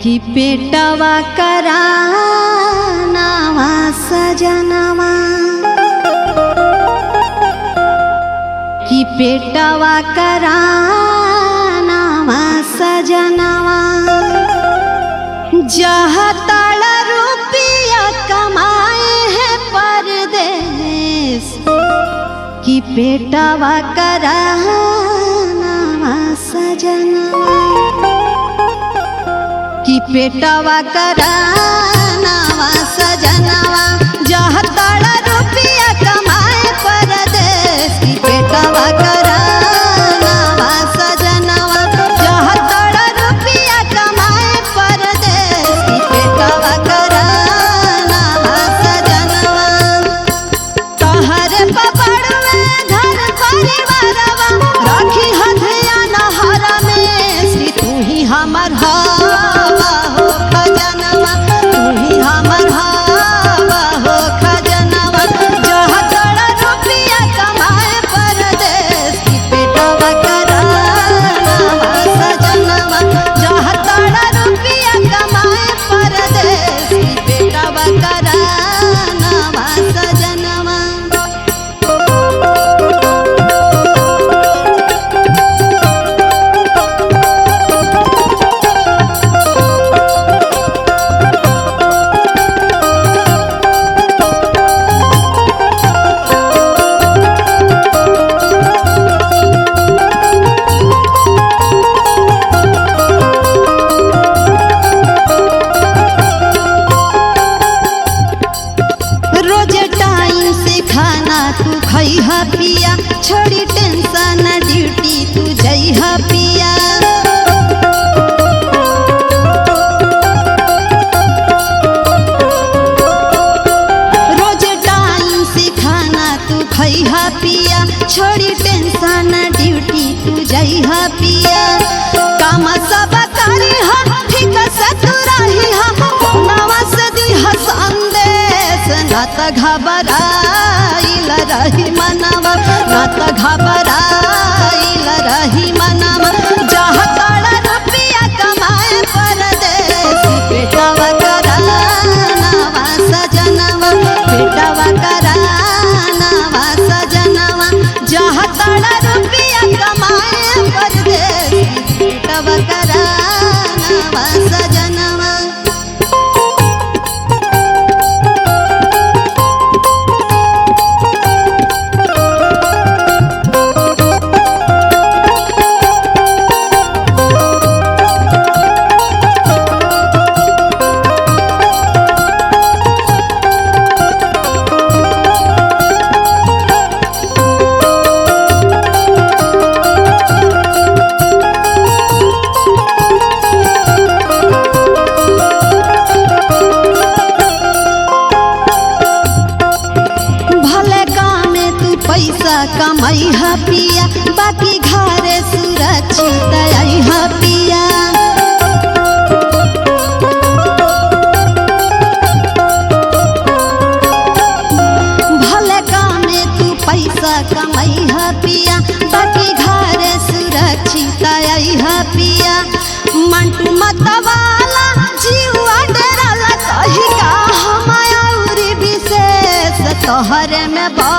कि पेटवा करानावा सजनवा, कि पेटवा करानावा सजनवा, जहाँ तड़ रुपया कमाए हैं परदेश, कि पेटवा करानावा सजनवा, कि पेटवा करानावा सजनवा, जहाँ तड़ रुपया कमाए परदेश, कि पेटवा करानावा सजनवा, जहाँ तड़ रुपया कमाए परदेश, कि पेटवा करानावा सजनवा। तहरे पपड़वे घर परिवारवा, राखी हथिया नहर में, कि तू ही हमर हवा हो खजनवा, तू ही हमर हवा हो खजनवा, जहाँ तड़ रुपया कमाए परदेश, कि पेटवा करानावा सजनवा, जहाँ तड़ रुपया कमाए परदेश, कि पेटवा करानावा सजनवा। रोज टाइम से खाना तू खइहा पिया, छोड़ी टेंशन ड्यूटी तू जइहा पिया। रोज टाइम से खाना तू खइहा पिया, छोड़ी टेंशन ड्यूटी तू जइहा पिया। काम सब करिहा ठीक से तू रहिहा, नवा से दिहा संदेश, ना त घबराइल रही मनवा, ना त घबराइल रही मनवा, जहाँ तड़ रुपया कमाए परदेश, पेटवा करानावा सजनवा, पेटवा करानावा सजनवा, जहाँ तड़ रुपया कमाए परदेश, पेटवा करानावा सजनवा। पैसा कमाइहा पिया, बाकी घरे सुरक्षित आइहा पिया। भले कामे तू पैसा कमाइहा पिया, बाकी घरे सुरक्षित आइहा पिया। मंटू मतवाला जीवा डेराला, कही का हम और विशेष तोहरे में बा